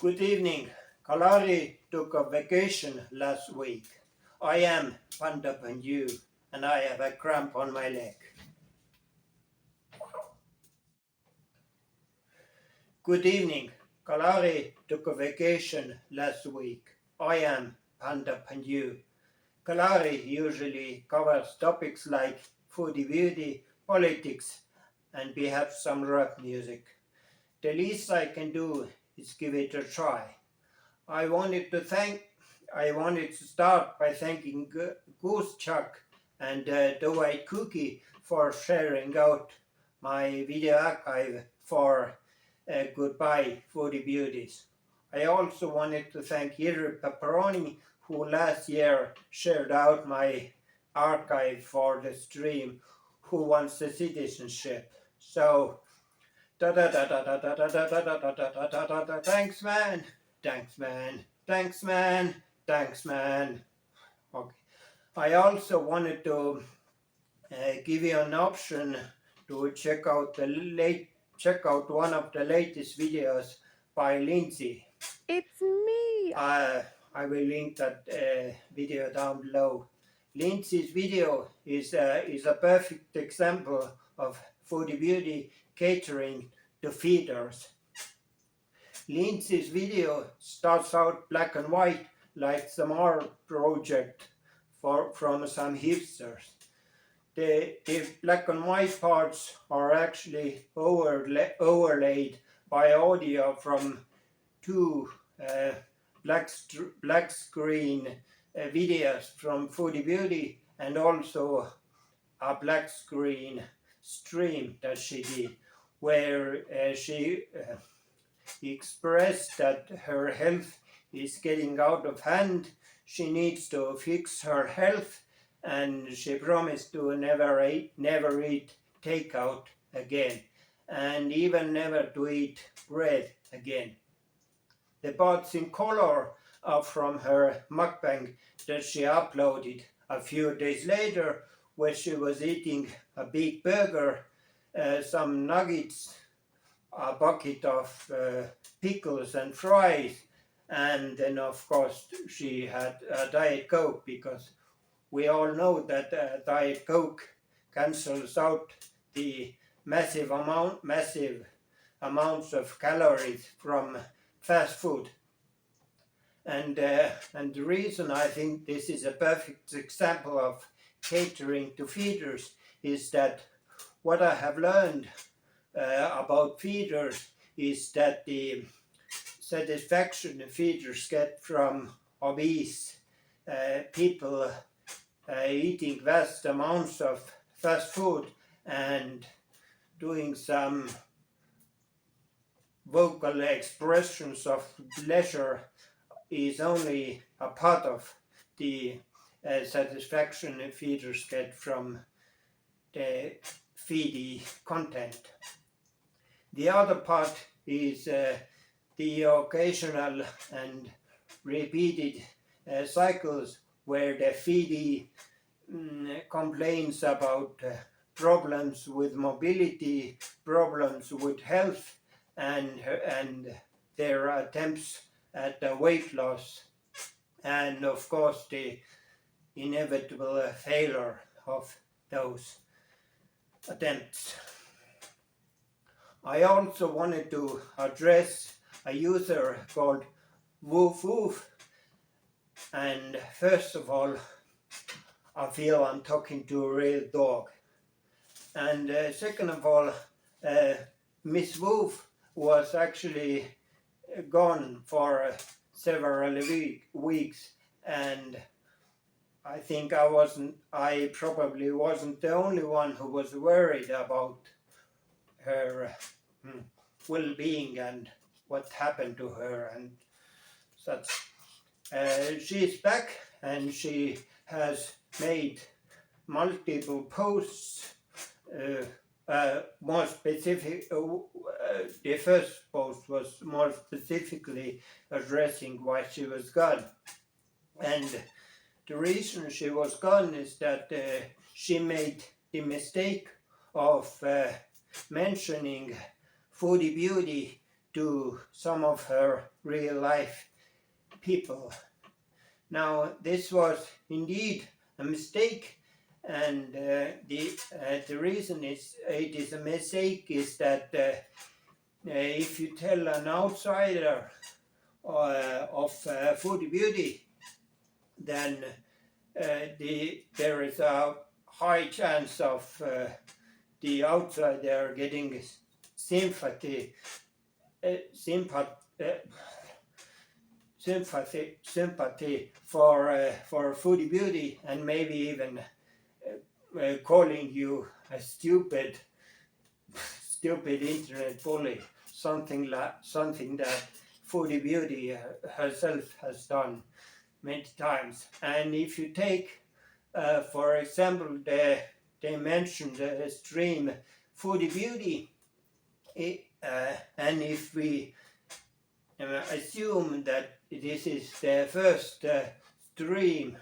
Good evening. Kalari took a vacation last week. I am Panda Panju and I have a cramp on my leg. Good evening. Kalari took a vacation last week. I am Panda Panju. Kalari usually covers topics like foodie beauty, politics, and perhaps some rock music. The least I can do is give it a try. I wanted to start by thanking Goose Chuck and the White Cookie for sharing out my video archive for Goodbye Foodie Beauties. I also wanted to thank Iri Pepperoni, who last year shared out my archive for the stream Who Wants the Citizenship. So, thanks man. Thanks, man. Thanks, man. Thanks, man. Okay. I also wanted to give you an option to check out one of the latest videos by Lindsay. It's me. I will link that video down below. Lindsay's video is a perfect example of foodie beauty catering to feeders. Lindsay's video starts out black and white like some art project from some hipsters. The black and white parts are actually overlaid by audio from two black screen videos from Foodie Beauty and also a black screen stream that she did where she expressed that her health is getting out of hand. She needs to fix her health and she promised to never eat takeout again and even never to eat bread again. The parts in color are from her mukbang that she uploaded a few days later where she was eating a big burger, some nuggets, a bucket of pickles and fries, and then of course she had a Diet Coke because we all know that Diet Coke cancels out the massive amounts of calories from fast food. And the reason I think this is a perfect example of catering to feeders is that what I have learned about feeders is that the satisfaction feeders get from obese people eating vast amounts of fast food and doing some vocal expressions of pleasure is only a part of the satisfaction feeders get from the feedy content. The other part is the occasional and repeated cycles where the feedy complains about problems with mobility, problems with health, and their attempts at weight loss, and of course the inevitable failure of those attempts. I also wanted to address a user called Woof Woof, and first of all I feel I'm talking to a real dog, and second of all Miss Woof was actually gone for several weeks, and I think I probably wasn't the only one who was worried about her well-being and what happened to her and such. She's back and she has made multiple posts. More specific, the first post was more specifically addressing why she was gone, and the reason she was gone is that she made the mistake of mentioning Foodie Beauty to some of her real life people. Now, this was indeed a mistake, and the reason it is a mistake is that if you tell an outsider of Foodie Beauty, then there is a high chance of the outsider getting sympathy, sympathy for Foodie Beauty, and maybe even calling you a stupid internet bully, something that Foodie Beauty herself has done many times. And if you take, for example, they mentioned the stream Foodie Beauty, and if we assume that this is the first stream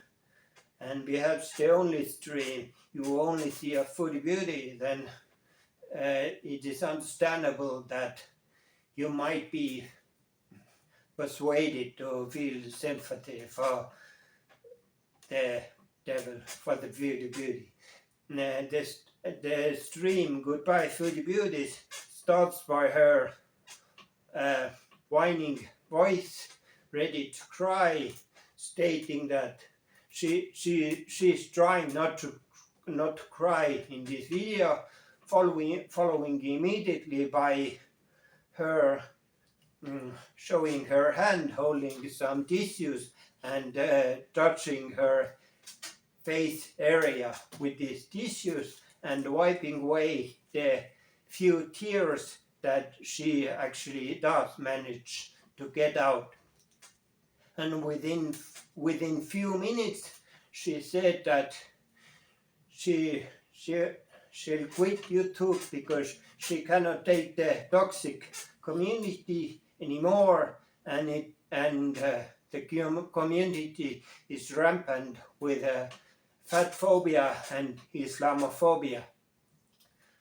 and perhaps the only stream you only see a Foodie Beauty, then it is understandable that you might be persuaded to feel sympathy for the devil, for the Foodie Beauty. The stream Goodbye Foodie Beauties starts by her whining voice, ready to cry, stating that she's trying not to cry in this video, following immediately by her showing her hand holding some tissues and touching her face area with these tissues and wiping away the few tears that she actually does manage to get out. And within few minutes she said that she'll quit YouTube because she cannot take the toxic community anymore, and the community is rampant with fat phobia and Islamophobia.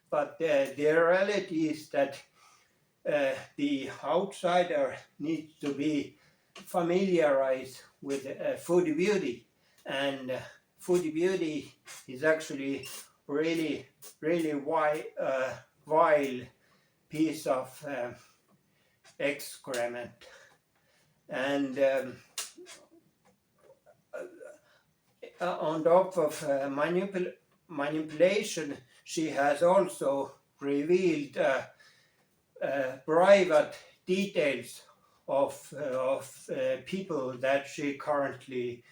But the reality is that the outsider needs to be familiarized with Foodie Beauty, and Foodie Beauty is actually really vile piece of excrement. And on top of manipulation, she has also revealed private details of people that she currently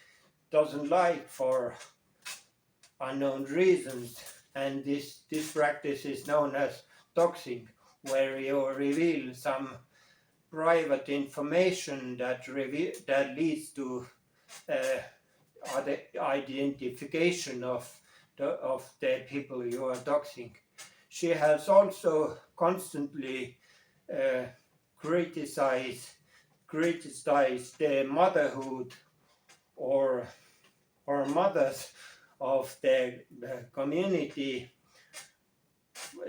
doesn't like for unknown reasons, and this practice is known as doxing, where you reveal some private information that leads to the identification of the people you are doxing. She has also constantly criticized the motherhood or mothers of the community,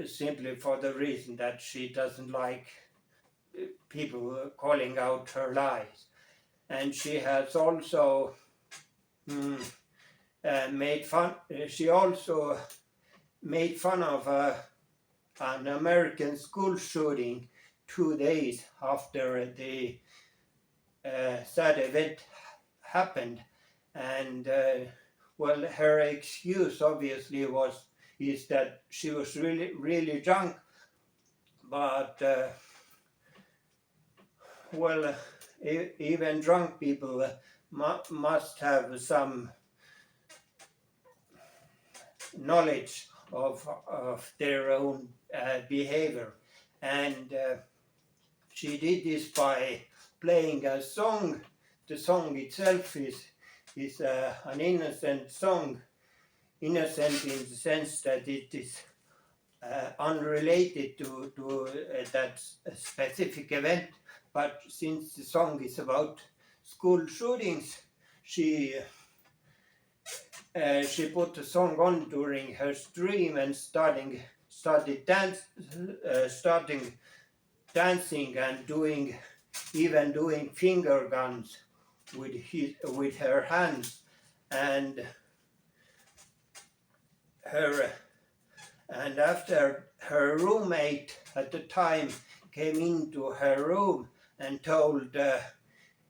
simply for the reason that she doesn't like people calling out her lies. And she has also made fun of an American school shooting 2 days after the sad event happened. And well, her excuse obviously is that she was really drunk, but well, even drunk people must have some knowledge of their own behavior, and she did this by playing a song. The song itself is an innocent song, innocent in the sense that it is unrelated to that specific event. But since the song is about school shootings, she put the song on during her stream and started dancing and even doing finger guns with her hands, and after her roommate at the time came into her room and told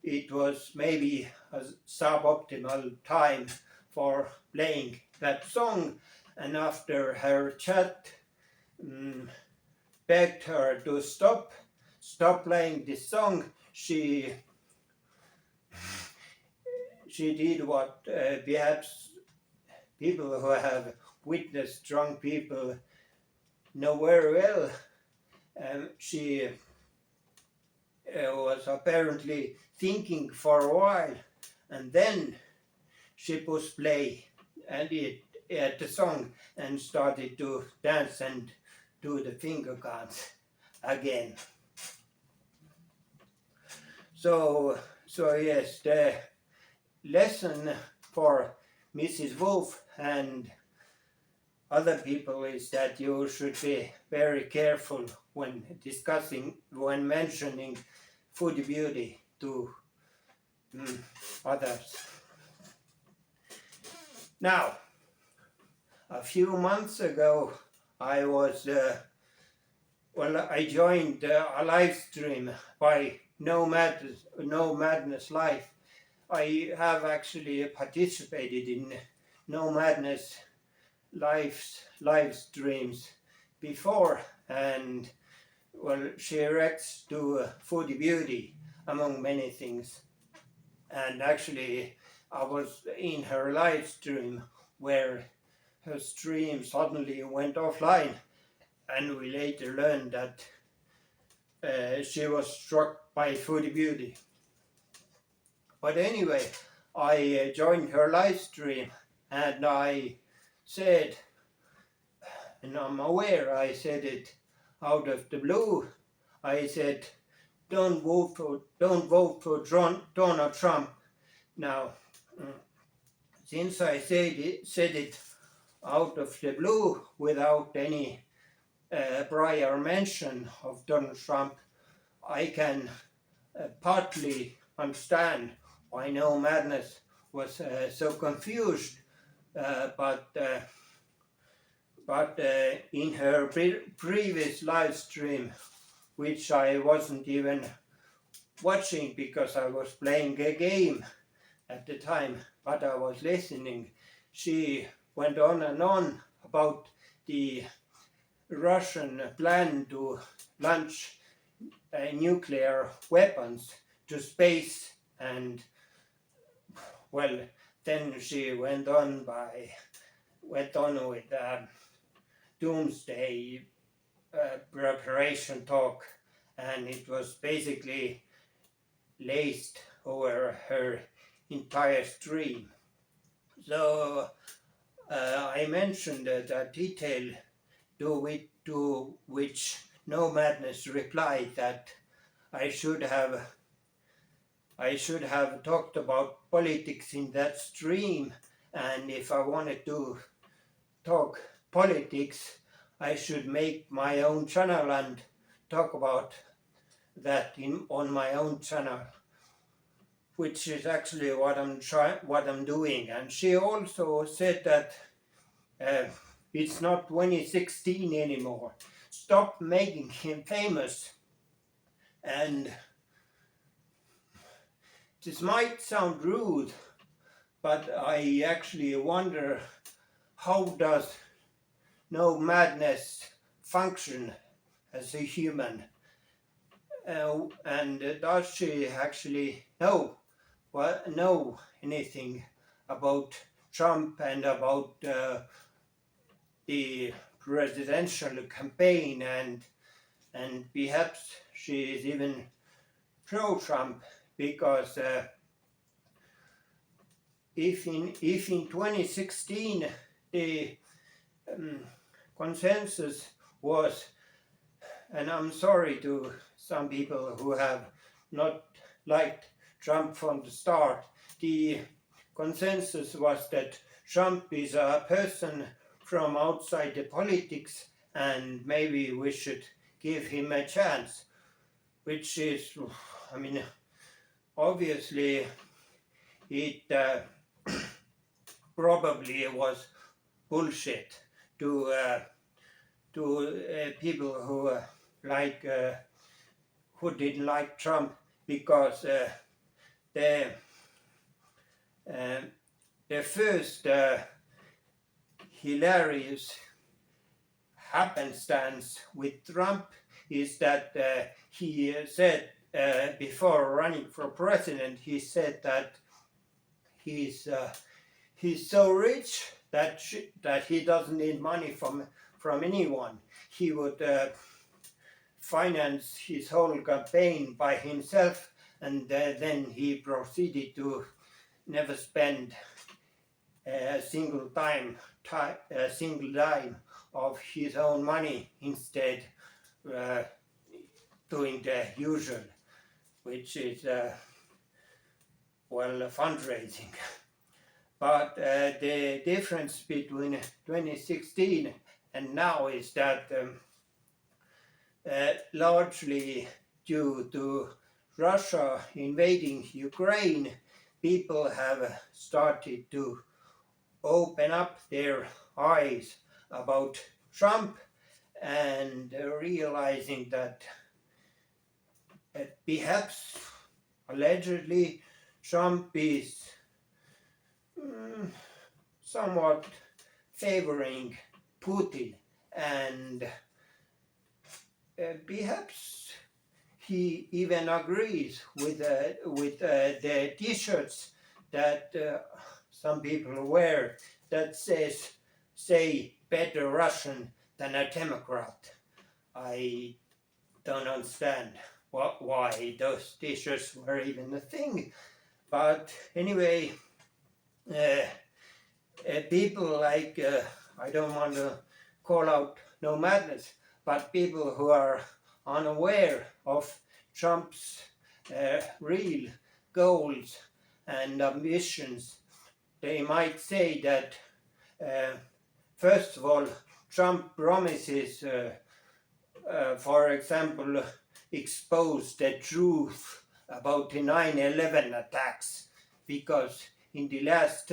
it was maybe a suboptimal time for playing that song, and after her chat begged her to stop playing this song, she did what perhaps people who have witnessed drunk people know very well. She was apparently thinking for a while, and then she pushed play and at the song and started to dance and do the finger guns again. So yes, the lesson for Mrs. Wolf and other people is that you should be very careful when mentioning foodie beauty to others. Now, a few months ago, I joined a live stream by No Madness Live. I have actually participated in No Madness live streams before, and she reacts to foodie beauty among many things. And actually, I was in her live stream where her stream suddenly went offline, and we later learned that she was struck by foodie beauty. But anyway, I joined her live stream, and I said, and I'm aware I said it out of the blue, I said, don't vote for Donald Trump. Now, since I said it out of the blue without any prior mention of Donald Trump, I can partly understand why No Madness was so confused, but in her previous live stream, which I wasn't even watching because I was playing a game at the time, but I was listening, she went on and on about the Russian plan to launch nuclear weapons to space, and then she went on with doomsday preparation talk, and it was basically laced over her entire stream. So I mentioned that detail, to which No Madness replied that I should have talked about politics in that stream, and if I wanted to talk politics, I should make my own channel and talk about that on my own channel, which is actually what I'm doing. And she also said that it's not 2016 anymore. Stop making him famous. And this might sound rude, but I actually wonder, how does No Madness function as a human? And does she actually know anything about Trump and about the presidential campaign, and perhaps she is even pro-Trump, because if in 2016 the consensus was, and I'm sorry to some people who have not liked Trump from the start, the consensus was that Trump is a person from outside the politics and maybe we should give him a chance. which is, I mean, obviously it probably was bullshit to people who who didn't like Trump, because the the first hilarious happenstance with Trump is that he said before running for president, he said that he's so rich that that he doesn't need money from anyone. He would finance his whole campaign by himself, and then he proceeded to never spend a single dime of his own money, instead doing the usual, which is fundraising. But the difference between 2016 and now is that largely due to Russia invading Ukraine, people have started to open up their eyes about Trump, and realizing that perhaps, allegedly, Trump is somewhat favoring Putin, and perhaps he even agrees with the T-shirts that some people wear that say better Russian than a Democrat. I don't understand why those T-shirts were even a thing, but anyway, people like I don't want to call out no madness, but people who are unaware of Trump's real goals and ambitions, they might say that first of all, Trump promises, for example, expose the truth about the 9/11 attacks, because in the last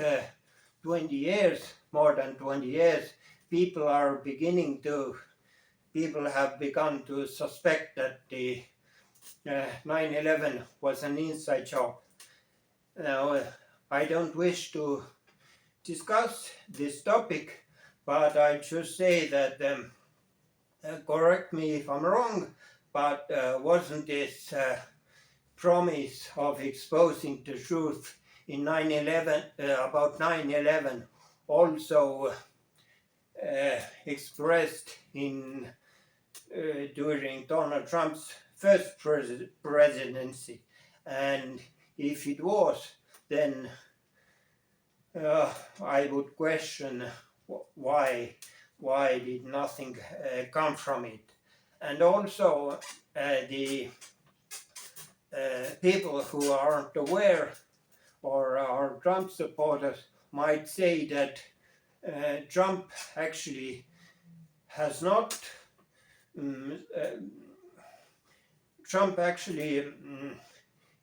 20 years, more than 20 years, people have begun to suspect that the 9/11 was an inside job. Now, I don't wish to discuss this topic, but I should say that, correct me if I'm wrong, but wasn't this promise of exposing the truth in 9/11 about 9/11 also expressed in during Donald Trump's first presidency? And if it was, then I would question why did nothing come from it. And also the people who aren't aware or are Trump supporters might say that Trump actually has not Trump actually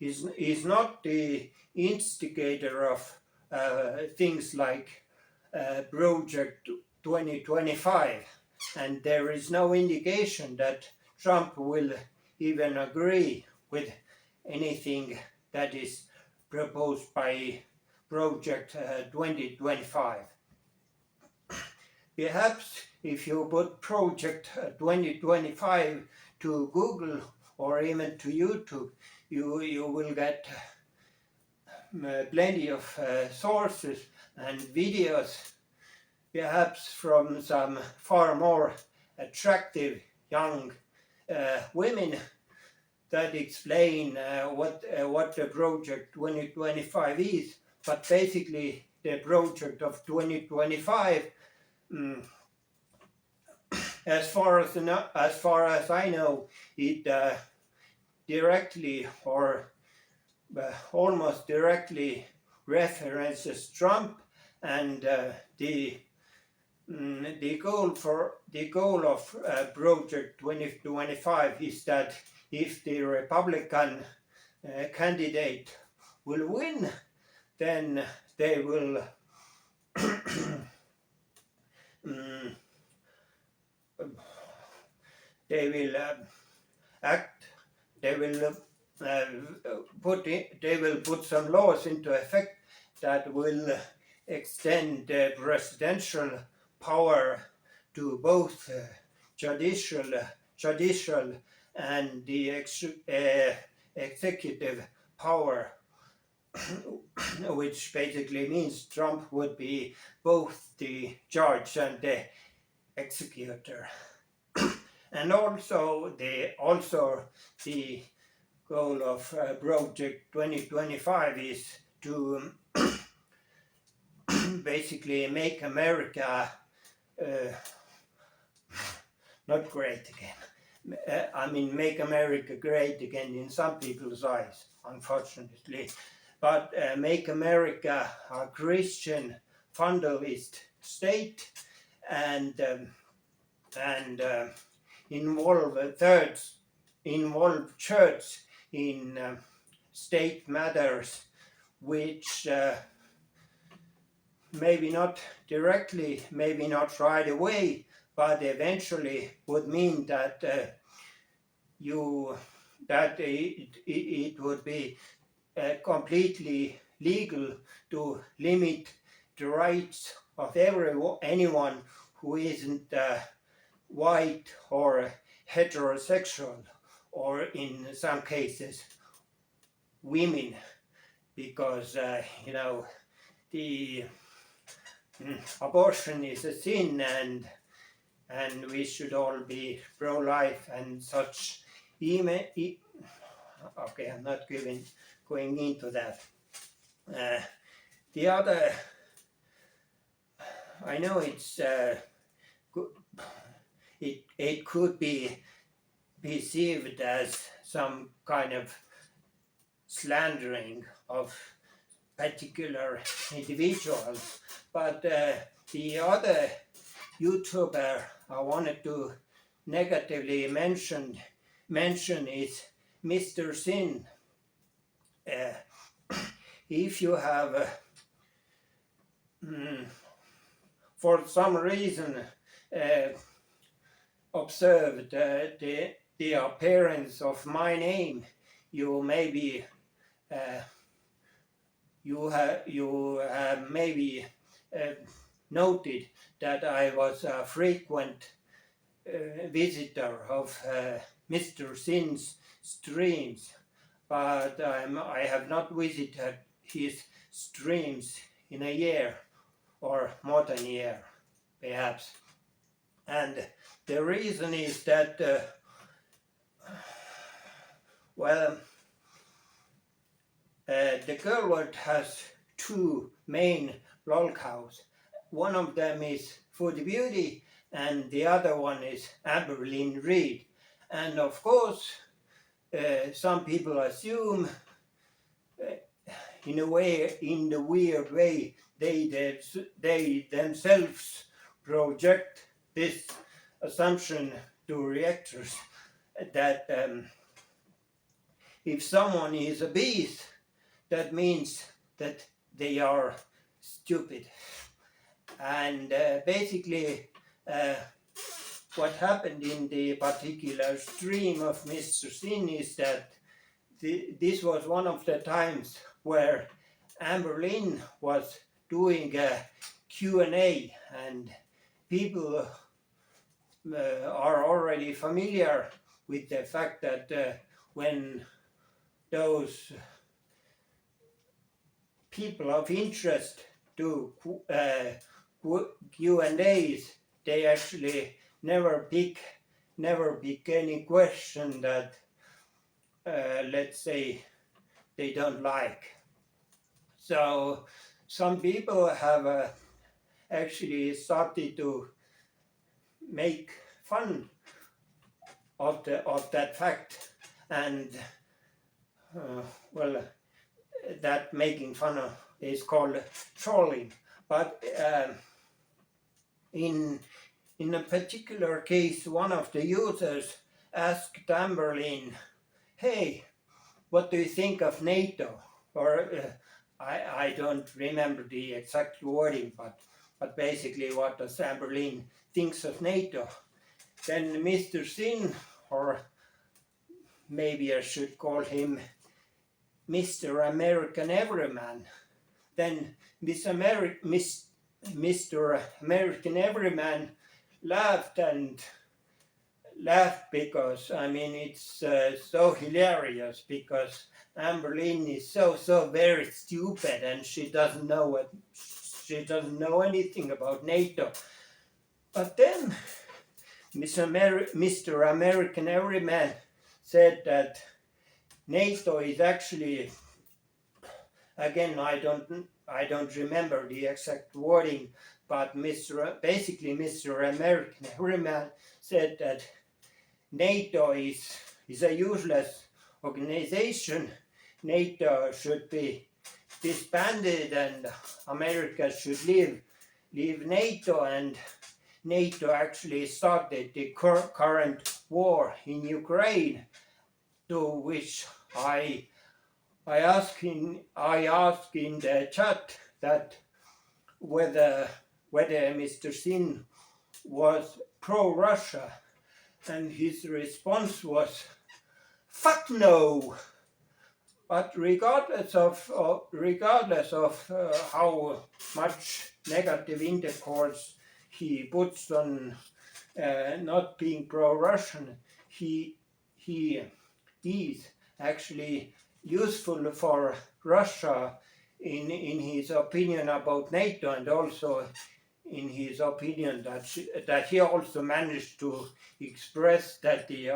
is not the instigator of things like Project 2025, and there is no indication that Trump will even agree with anything that is proposed by Project 2025. Perhaps if you put Project 2025 to Google or even to YouTube, you will get plenty of sources and videos, perhaps from some far more attractive young women, that explain what the Project 2025 is. But basically, the Project of 2025, as far as I know, it directly or almost directly references Trump, and the goal of Project 2025 is that if the Republican candidate will win, then they will they will act. They will put some laws into effect that will extend presidential power to both judicial and the executive power, which basically means Trump would be both the judge and the executor. And also the goal of Project 2025 is to basically make America not great again. Make America great again in some people's eyes, unfortunately, but make America a Christian fundamentalist state and involve church in state matters, which maybe not directly, maybe not right away, but eventually would mean that it would be completely legal to limit the rights of anyone who isn't white or heterosexual, or in some cases women, because the abortion is a sin, and we should all be pro-life and such. Okay, I'm not going into that. The other, I know it's it could be perceived as some kind of slandering of particular individuals, but the other YouTuber I wanted to negatively mention is Mr. Sin. If you have for some reason observed the appearance of my name, you maybe maybe noted that I was a frequent visitor of Mr. Sin's streams, but I have not visited his streams in a year or more than a year, perhaps. And the reason is that, the girl world has two main lolcows. One of them is Foodie, and the other one is Amberlynn Reed. And of course, some people assume, in the weird way, they themselves project this assumption to reactors that if someone is obese, that means that they are stupid. And basically what happened in the particular stream of Mr. Sin is that this was one of the times where Amberlynn was doing a Q&A, and people are already familiar with the fact that when those people of interest do Q&As, they actually never pick any question that let's say they don't like. So some people have actually started to make fun of that fact, and that making fun of is called trolling. But in a particular case, one of the users asked Amberlynn hey, what do you think of NATO? Or I don't remember the exact wording, but basically what does Amberlin thinks of NATO? Then Mr. Sin, or maybe I should call him Mr. American Everyman, then Mr. American Everyman laughed and laughed because I mean it's so hilarious because Amberlin is so very stupid and she doesn't know anything about NATO. But then Mr. American Everyman said that NATO is actually, again I don't remember the exact wording, but basically Mr. American Everyman said that NATO is a useless organization. NATO should be disbanded and America should leave NATO, and NATO actually started the current war in Ukraine, to which I asked in the chat that whether Mr. Sin was pro-Russia, and his response was, "Fuck no!" But regardless of how much negative intercourse he puts on not being pro-Russian, he is actually useful for Russia in his opinion about NATO, and also in his opinion that he also managed to express that the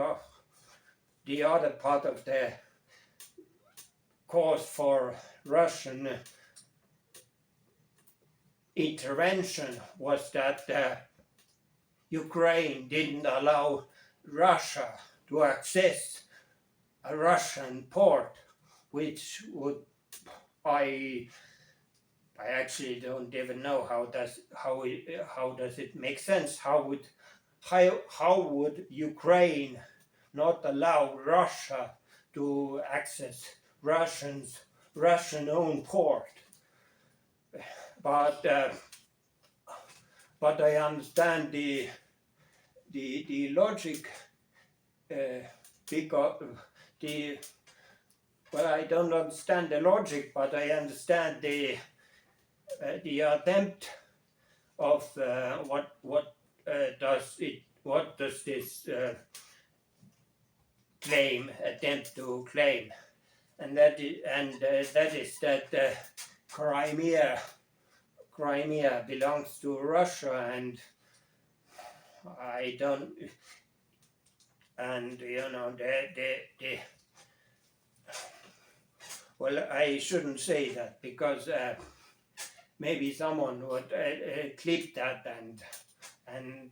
other part of the cause for Russian intervention was that Ukraine didn't allow Russia to access a Russian port, which would I actually don't even know how does it make sense? How would Ukraine not allow Russia to access Russian owned port? But I understand the logic. I don't understand the logic, but I understand the attempt of what does this claim attempt to claim, and that is that Crimea belongs to Russia, and I don't, and you know the well, I shouldn't say that because maybe someone would clip that and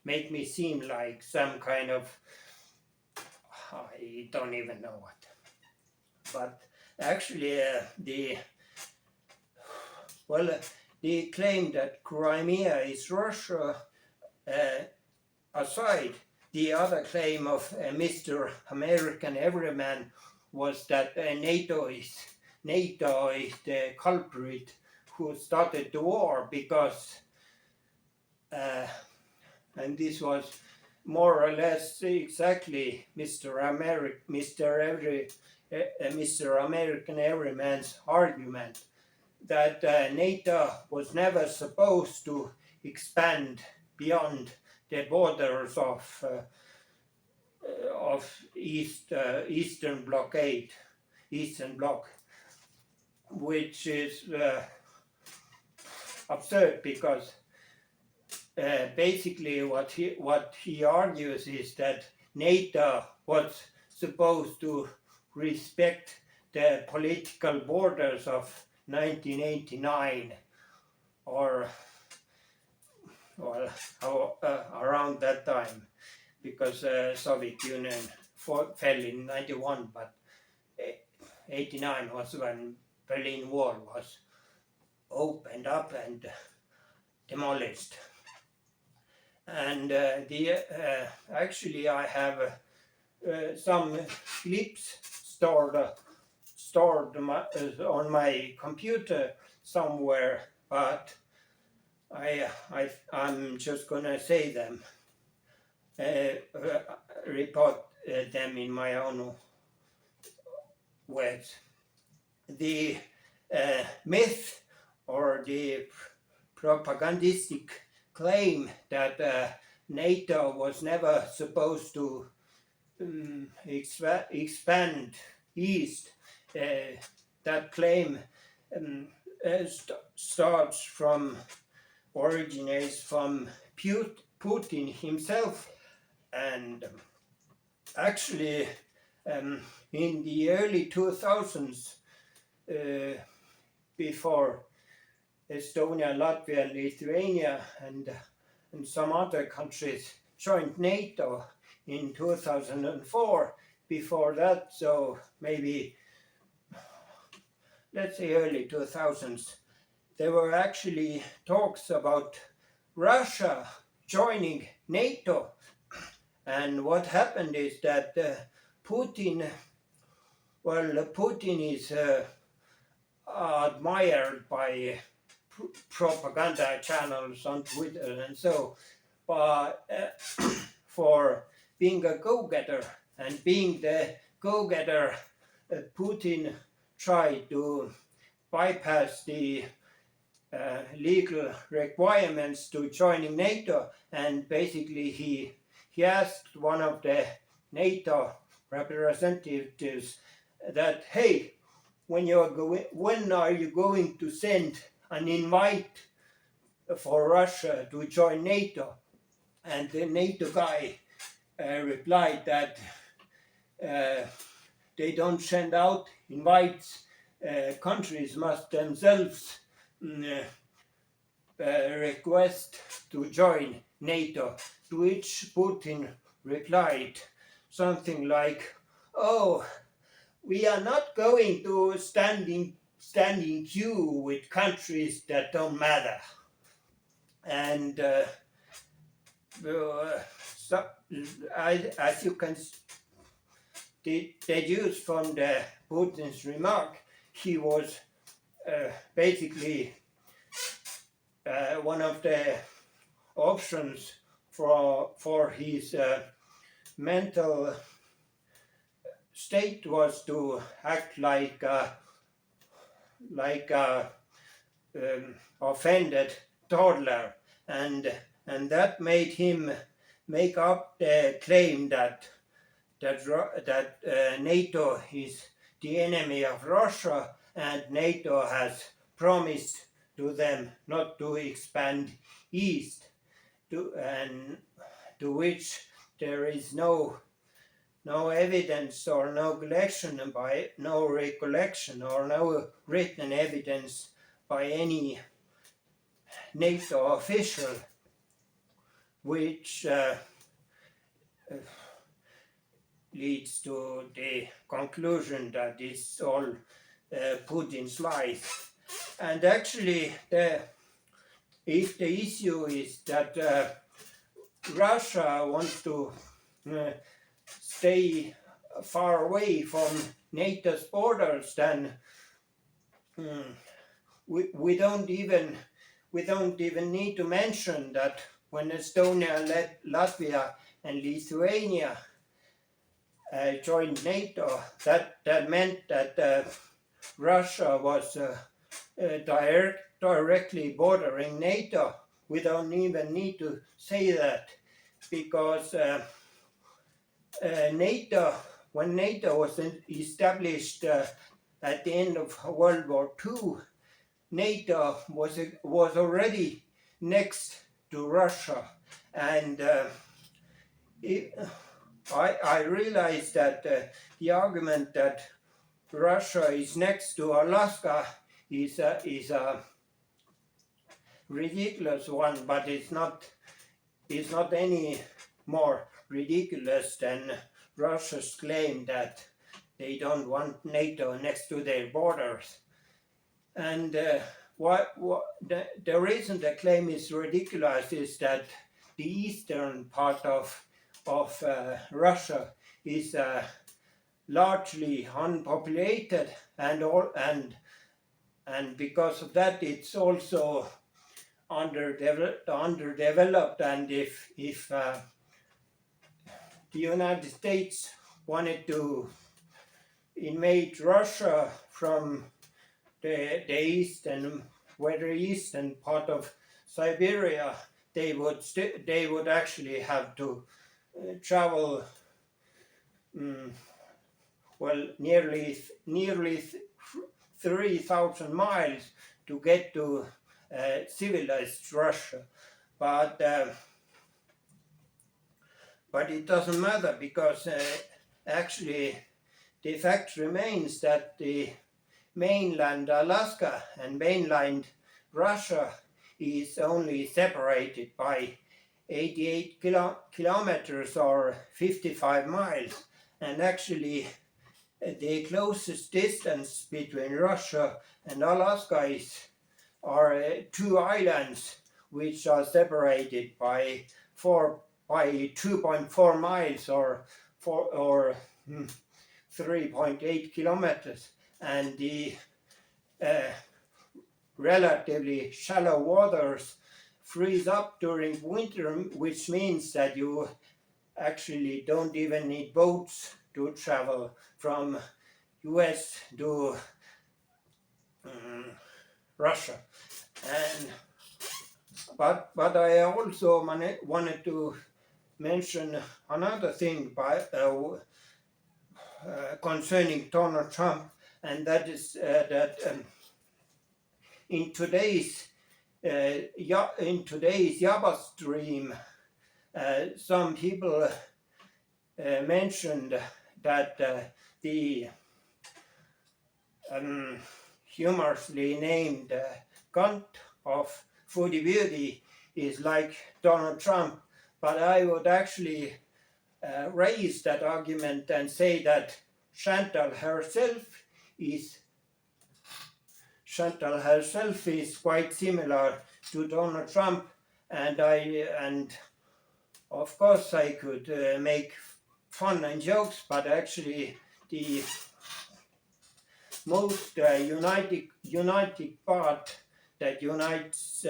make me seem like some kind of, I don't even know what. But actually, the claim that Crimea is Russia aside, the other claim of Mr. American Everyman was that NATO is the culprit who started the war, because and this was more or less exactly Mr. American Everyman's argument, that NATO was never supposed to expand beyond the borders of Eastern Bloc, which is absurd, because basically what he argues is that NATO was supposed to respect the political borders of 1989, or around that time, because Soviet Union fell in 91, but 89 was when Berlin Wall was opened up and demolished. And actually I have some clips stored on my computer somewhere, but I'm just gonna say them, report them in my own words. The myth or the propagandistic claim that NATO was never supposed to expand east, that claim originates from Putin himself, and actually in the early 2000s, before Estonia, Latvia, Lithuania, and some other countries joined NATO in 2004. Before that, so maybe, let's say early 2000s, there were actually talks about Russia joining NATO. And what happened is that Putin is admired by propaganda channels on Twitter and so, but for being a go-getter, and being the go-getter, Putin tried to bypass the legal requirements to joining NATO, and basically he asked one of the NATO representatives that, hey, when are you going to send an invite for Russia to join NATO? And the NATO guy replied that they don't send out invites. Countries must themselves request to join NATO, to which Putin replied something like, oh, we are not going to stand in queue with countries that don't matter. And so, as you can deduce from the Putin's remark, he was basically one of the options for his mental state was to act like a offended toddler, and that made him make up the claim that NATO is the enemy of Russia, and NATO has promised to them not to expand east, to which there is no evidence or no recollection or no written evidence by any NATO official, which leads to the conclusion that it's all Putin's lies. And actually, if the issue is that Russia wants to stay far away from NATO's borders, then we don't even need to mention that when Estonia, Latvia, and Lithuania joined NATO, that meant that Russia was directly bordering NATO. We don't even need to say that, because NATO, when NATO was established at the end of World War II, NATO was already next to Russia, and I realized that the argument that Russia is next to Alaska is a ridiculous one, but it's not any more ridiculous than Russia's claim that they don't want NATO next to their borders. And the reason the claim is ridiculous is that the eastern part of Russia is largely unpopulated, and because of that it's also underdeveloped. And if the United States wanted to invade Russia from the east and very eastern part of Siberia, they would actually have to travel nearly 3,000 miles to get to civilized Russia. But it doesn't matter, because actually the fact remains that the mainland Alaska and mainland Russia is only separated by 88 kilometers or 55 miles. And actually the closest distance between Russia and Alaska are two islands, which are separated by 2.4 miles or 3.8 kilometers. And the relatively shallow waters freeze up during winter, which means that you actually don't even need boats to travel from US to Russia. And but I also wanted to mention another thing concerning Donald Trump, and that is that in today's Java stream, some people mentioned that the humorously named cunt of Foodie is like Donald Trump. But I would actually raise that argument and say that Chantal herself is quite similar to Donald Trump. And of course I could make fun and jokes, but actually the most united part that unites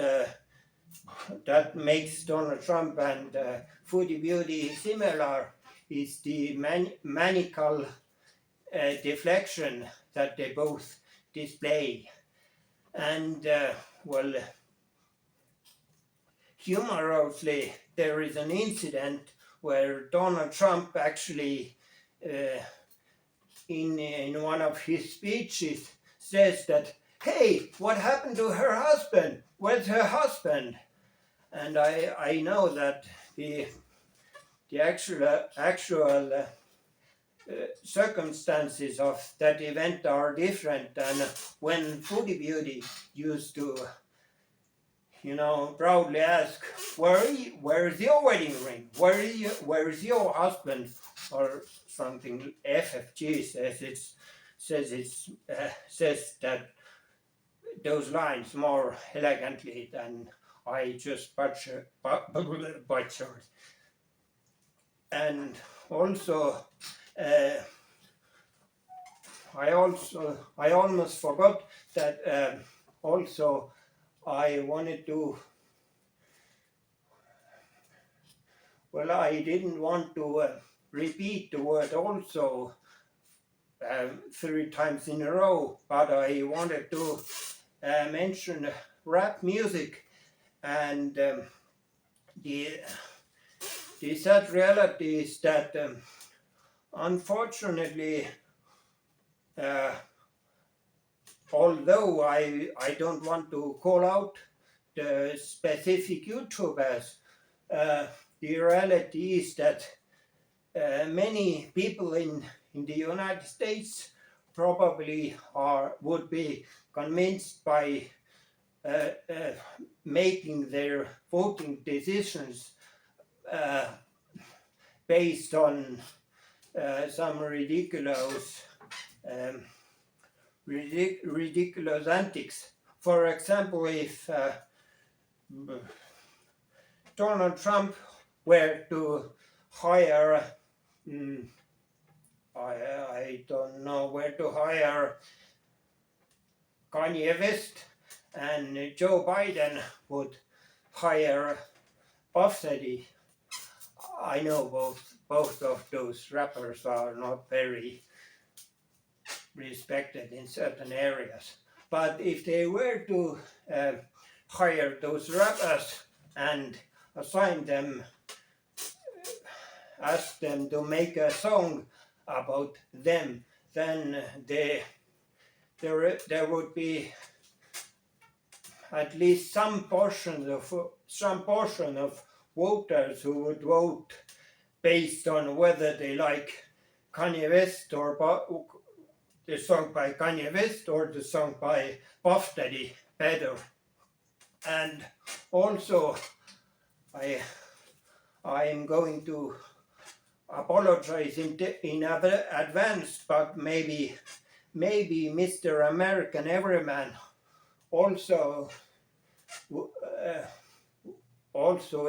that makes Donald Trump and Foodie similar is the maniacal deflection that they both display. And humorously, there is an incident where Donald Trump actually in one of his speeches says that, "Hey, what happened to her husband? Where's her husband?" And I know that the actual circumstances of that event are different than when Foodie used to, proudly ask, where is your wedding ring? Where is your husband? Or something. FFG says that those lines more elegantly than I just butchered. And also, I almost forgot that also I wanted to. Well, I didn't want to repeat the word also 3 times in a row, but I wanted to mention rap music. And the sad reality is that unfortunately, although I don't want to call out the specific YouTubers, the reality is that many people in the United States probably would be convinced by making their voting decisions based on some ridiculous antics. For example, if Donald Trump were to hire I don't know where to hire Kanye West, and Joe Biden would hire Puff Daddy. I know both of those rappers are not very respected in certain areas. But if they were to hire those rappers and assign them, ask them to make a song about them, then there would be at least some portion of voters who would vote based on whether they like Kanye West or the song by Kanye West or the song by Puff Daddy better. And also, I am going to apologize in advance, but maybe Mr. American Everyman also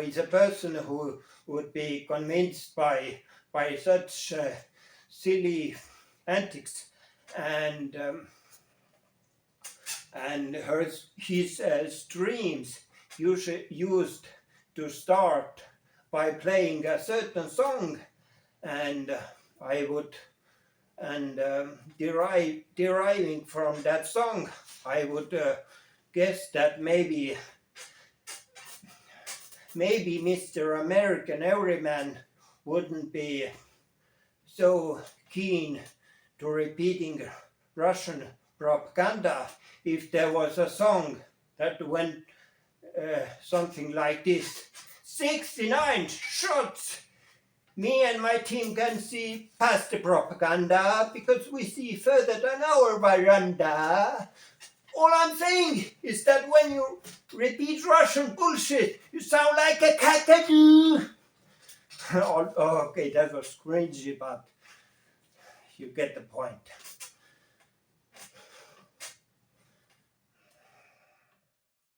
is a person who would be convinced by such silly antics, and his streams used to start by playing a certain song, and deriving from that song, I would guess that maybe Mr. American Everyman wouldn't be so keen to repeating Russian propaganda if there was a song that went something like this: 69 shots! Me and my team can see past the propaganda because we see further than our veranda. All I'm saying is that when you repeat Russian bullshit, you sound like a kakadu. Okay, that was cringy, but you get the point.